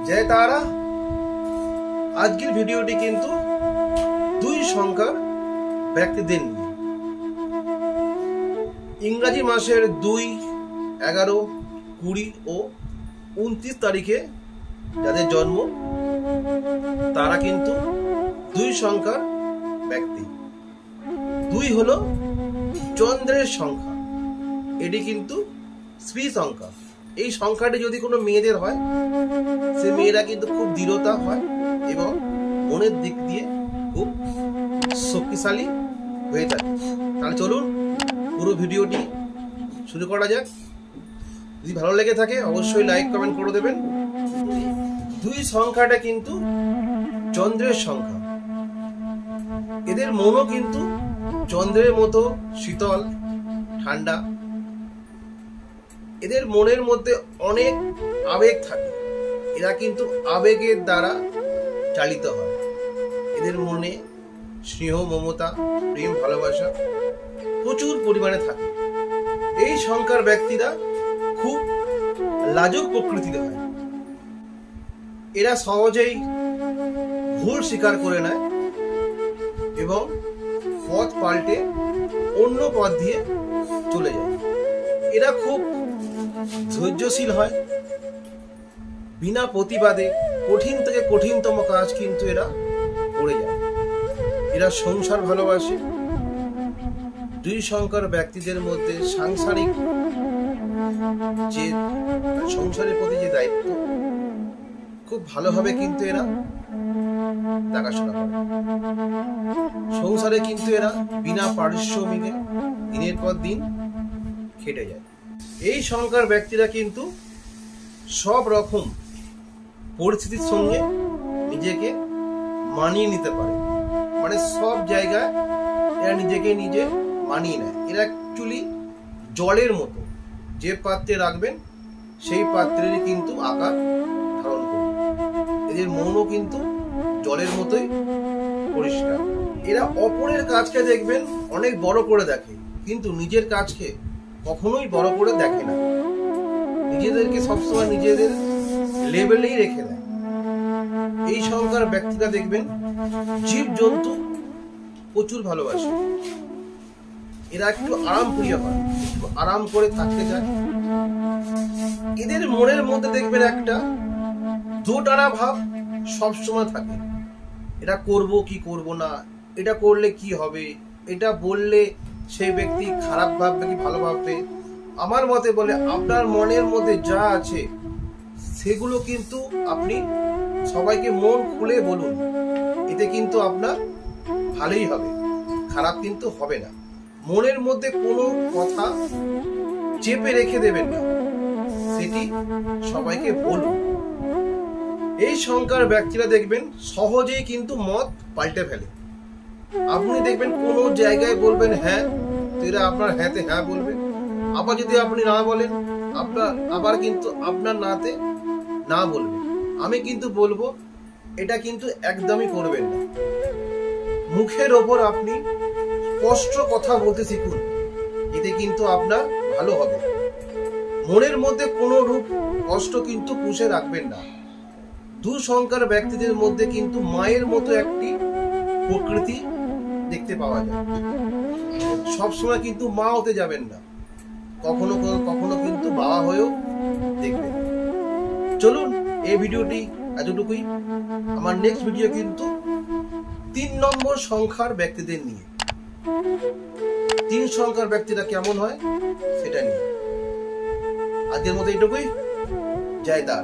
जय तारा। आजকের ভিডিওটি কিন্তু দুই সংখ্যার ব্যক্তিদের নিয়ে। ইংরেজি মাসের 2, 11, 20 ও 29 তারিখে যাদের জন্ম তারা কিন্তু দুই সংখ্যার ব্যক্তি। 2 হলো চন্দ্রের সংখ্যা, এটি কিন্তু স্ত্রী সংখ্যা। এই সংখ্যাটি যদি কোনো মেয়েদের হয়, সে মেয়েরা কিন্তু খুব দৃঢ়তা হয় এবং মনের দিক দিয়ে খুব শক্তিশালী হয়ে থাকে। তাহলে চলুন পুরো ভিডিওটি শুরু করা যাক। যদি ভালো লেগে থাকে অবশ্যই লাইক কমেন্ট করে দেবেন। 2 সংখ্যাটা কিন্তু চন্দ্রের সংখ্যা। এদের মনও কিন্তু চন্দ্রের মতো শীতল ঠান্ডা। এদের মনের মধ্যে অনেক আবেগ থাকে, এরা কিন্তু আবেগের দ্বারা চালিত হয়। এদের মনে স্নেহ, মমতা, প্রেম, ভালোবাসা প্রচুর পরিমাণে থাকে। এই সংখ্যার ব্যক্তিরা খুব লাজুক প্রকৃতির হয়। এরা সহজেই ভুল স্বীকার করে নেয় এবং পথ পাল্টে অন্য পথ দিয়ে চলে যায়। এরা খুব ধৈর্যশীল হয়। বিনা প্রতিবাদে কঠিন থেকে কঠিনতম কাজ কিন্তু এরা করে যায়। এরা সংসার ভালোবাসে। 2 সংখ্যার ব্যক্তিদের মধ্যে সাংসারিক যে সংসারের প্রতি যে দায়িত্ব খুব ভালোভাবে কিন্তু এরা দেখাশোনা করে। সংসারে কিন্তু এরা বিনা পারিশ্রমিকে দিনের পর দিন খেটে যায়। এই সংখ্যার ব্যক্তিরা কিন্তু সব রকম পরিস্থিতির সঙ্গে নিজেকে মানিয়ে নিতে পারে। মানে সব জায়গায় এরা নিজেকে নিজে মানিয়ে নেয়। এরা অ্যাকচুয়ালি জলের মতো, যে পাত্রে রাখবেন সেই পাত্রেরই কিন্তু আকার ধারণ করবে। এদের মনও কিন্তু জলের মতোই পরিষ্কার। এরা অপরের কাজকে দেখবেন অনেক বড় করে দেখে, কিন্তু নিজের কাজকে কখনোই বড় করে দেখে না। নিজেদেরকে সবসময় নিজেদের লেভেলেই রেখে দেয়। এই সংখ্যার ব্যক্তিরা দেখবেন জীব জন্তু প্রচুর ভালোবাসে। এরা একটু আরাম প্রিয় হয়, একটু আরাম করে থাকতে চায়। এদের মনের মধ্যে দেখবেন একটা দোটানা ভাব সবসময় থাকে। এটা করব কি করব না, এটা করলে কি হবে, এটা বললে সেই ব্যক্তি খারাপ ভাববে কি ভালো ভাববে। আমার মতে বলে আপনার মনের মধ্যে যা আছে সেগুলো কিন্তু আপনি সবাইকে মন খুলে বলুন। এতে কিন্তু আপনার ভালোই হবে, খারাপ কিন্তু হবে না। মনের মধ্যে কোনো কথা চেপে রেখে দেবেন না, সেটি সবাইকে বলুন। এই সংখ্যার ব্যক্তিরা দেখবেন সহজেই কিন্তু মত পাল্টে ফেলে। আপনি দেখবেন কোনো জায়গায় বলবেন হ্যাঁ, তো এরা আপনার হ্যাঁতে হ্যাঁ বলবে। আবার যদি আপনি না বলেন আবার কিন্তু আপনার নাতে না বলবে। আমি কিন্তু বলবো এটা কিন্তু একদমই করবেন না। মুখের ওপর আপনি স্পষ্ট কথা বলতে শিখুন, এতে কিন্তু আপনার ভালো হবে। মনের মধ্যে কোনো রূপ কষ্ট কিন্তু পুষে রাখবেন না। 2 সংখ্যার ব্যক্তিদের মধ্যে কিন্তু মায়ের মতো একটি প্রকৃতি দেখতে পাওয়া যায়। সবসময় কিন্তু মা হতে যাবেন না, কখনো কখনো কিন্তু বাবা হয়েও দেখবেন। চলুন এই ভিডিওটি এতটুকুই। আমার নেক্সট ভিডিও কিন্তু 3 নম্বর সংখ্যার ব্যক্তিদের নিয়ে। 3 সংখ্যার ব্যক্তিরা কেমন হয় সেটা নিয়ে। আজকের মতো এইটুকুই। জয় তারা।